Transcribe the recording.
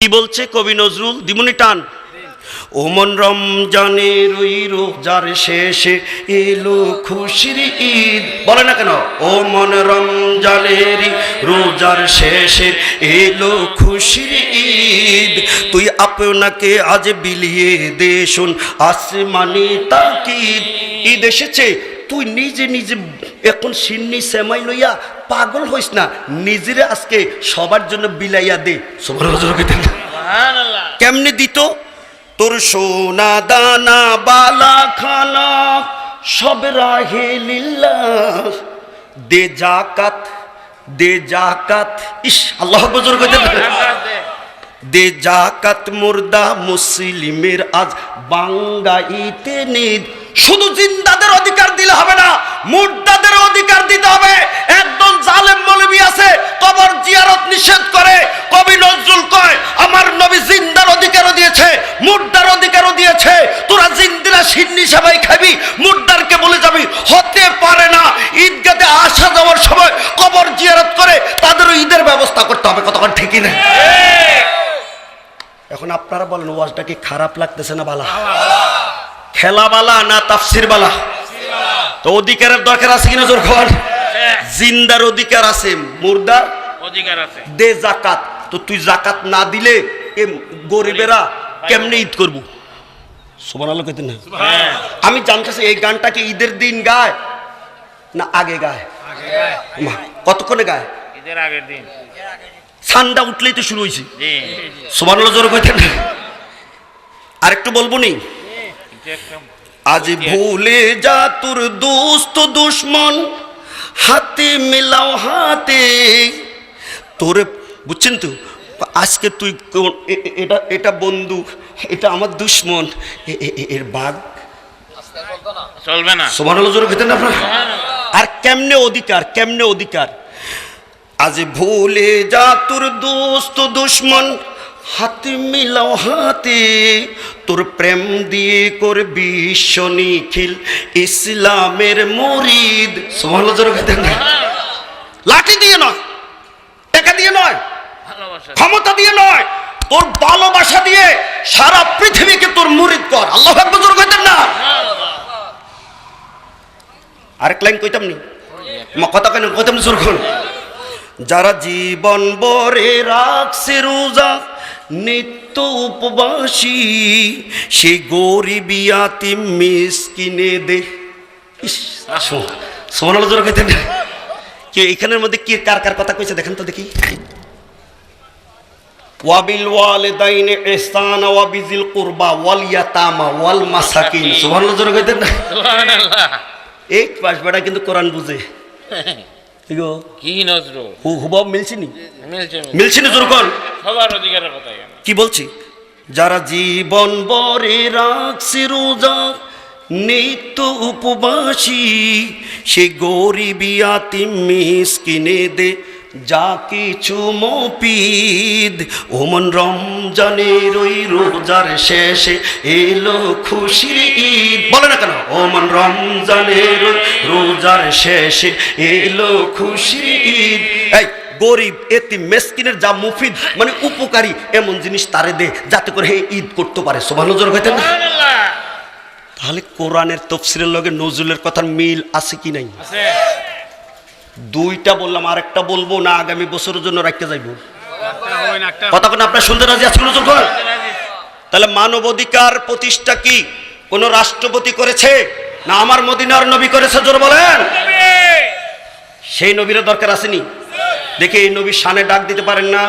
কি বলছে কবি নজরুল? দিমুনি টান। ও মন রমজানের ওই রোজার শেষে এলো খুশির ঈদ। বলে না কেন? ও মন রমজানের রোজার শেষে এলো খুশির ঈদ। তুই আপনাকে আজ বিলিয়ে দে শুন আসমানি তাকিদ। ঈদ এসেছে, তুই নিজে নিজে এখন সিন্নি সেমাই লইয়া পাগল হইস না, নিজেরে আজকে সবার জন্য বিলাইয়া দে। কেমনে দিত? তোর সোনা দানা বালা খানা সব রাহে লিল্লাহ, দে জাকাত দে জাকাত। ইস আল্লাহ বুজুর্গ দে জাকাত মুর্দা মুসলিমের আজ বাঙ্গাইতে নিদ। শুধু জিন্দাদের অধিকার দিলে হবে না, মুর্দাদের অধিকার দিতে হবে। একদল জালেম মৌলবী আছে কবর জিয়ারত নিষেধ করে। কবি নজরুল কয় আমার নবী জিন্দার অধিকারও দিয়েছে, মুর্দার অধিকারও দিয়েছে। তোরা জিন্দিরা সিন্নি সবাই খাবি, মুর্দারকে বলে যাবি হতে পারে না। ঈদগাতে আসা যাওয়ার সময় কবর জিয়ারত করে তাদেরও ঈদের ব্যবস্থা করতে হবে। কতক্ষণ ঠিকই না? এখন আপনারা বলেন ওয়াজটা কি খারাপ লাগতেছে না বালা? খেলা বালা না তাফসির বালা? তো অধিকারের দরকার আছে কিনা জোর খাওয়ার? জিন্দার অধিকার আছে, মুর্দার অধিকার আছে। দে জাকাত। তো তুই জাকাত না দিলে এ গরিবেরা কেমনে ঈদ করবো? সুবহানাল্লাহ কইতেন না? আমি জানতেছি এই গানটা কি ঈদের দিন গায় না আগে গায়? কতক্ষণে গায়? ঈদের আগের দিন। ঠান্ডা উঠলেই তো শুরু হয়েছে। সুবহানাল্লাহ জোরে কইতেন না? আরেকটু বলবো নি? আজ ভুলে যা তোর দোস্ত দুশ্মন, হাতে মিলাও হাতে তোর। বুঝছেন তো? আজকে তুই এটা এটা বন্ধু, এটা আমার দুশ্মন, এর বাঘ চলবে না। সুবহানাল্লাহ জোরে কইতেন না আপনারা? আর কেমনে অধিকার, কেমনে অধিকার? আজ ভুলে যা তোর দোস্ত দুশ্মন, হাতে মিলাও হাতে তোর প্রেম দিয়ে করবি বিশ্ব নিখিল ইসলামের মুরিদ। সুবহানাল্লাহ জোরে কইতেন না? লাঠি দিয়ে নয়, টাকা দিয়ে নয়, ক্ষমতা দিয়ে নয়, তোর ভালোবাসা দিয়ে সারা পৃথিবীকে তোর মুরিদ কর। আল্লাহু আকবার জোরে কইতেন না? আরেক লাইন কইতাম নি? কথা কেন কইতাম না? জোরে কর। যারা জীবন ভরে রাখছে রোজা নিত্য উপবাসী, সে গরিব ইয়াতিম মিসকিনে দে। সুবহানাল্লাহ জোরে কইতেন না? কি এখানের মধ্যে কি কার কার কথা কইছে দেখেন তো দেখি। ওয়াবিল ওয়ালিদাইনি ইহসানা ওয়া বিজিল কুরবা ওয়াল ইয়াতামা ওয়াল মাসাকিন। সুবহানাল্লাহ জোরে কইতেন না? সুবহানাল্লাহ। এক পাশ বেটা কিন্তু কোরআন বুঝে। কি নজরুল হুবব মিলছিনি? মিলছিনি জোর কর। সবার অধিকারের কথা কি বলছি? যারা জীবন ভরে রাখছে রোজা নিত্য উপবাসী, সে গরিব ইয়াতিম মিসকিনে দে যা কিছু মফিদ। ওমন রমজানের ওই রোজার শেষে এলো খুশির ঈদ। বলে না কেন? ওমন রমজানের ওই রোজার শেষে এলো খুশির ঈদ। এই গরিব এতিম মিসকিনের যা মুফিদ মানে উপকারী এমন জিনিস তারে দে যাতে করে হে ঈদ করতে পারে। সুবহানাল্লাহ জোরে কইতেন না? তাহলে কোরআনের তাফসীরের লগে নজরুলের কথার মিল আছে কি নাই? আছে। দুইটা বললাম, আরেকটা বলবো না আগামী বছরের জন্য রাখতে যাইবো? কতক্ষণ আপনার শুনতে রাজি আছেন? তাহলে মানবাধিকার প্রতিষ্ঠা কি কোন রাষ্ট্রপতি করেছে না আমার মদিনার নবী করেছে? জোর বলেন। সেই নবীর দরকার আসেনি? দেখে এই নবীর শানে ডাক দিতে পারেন না?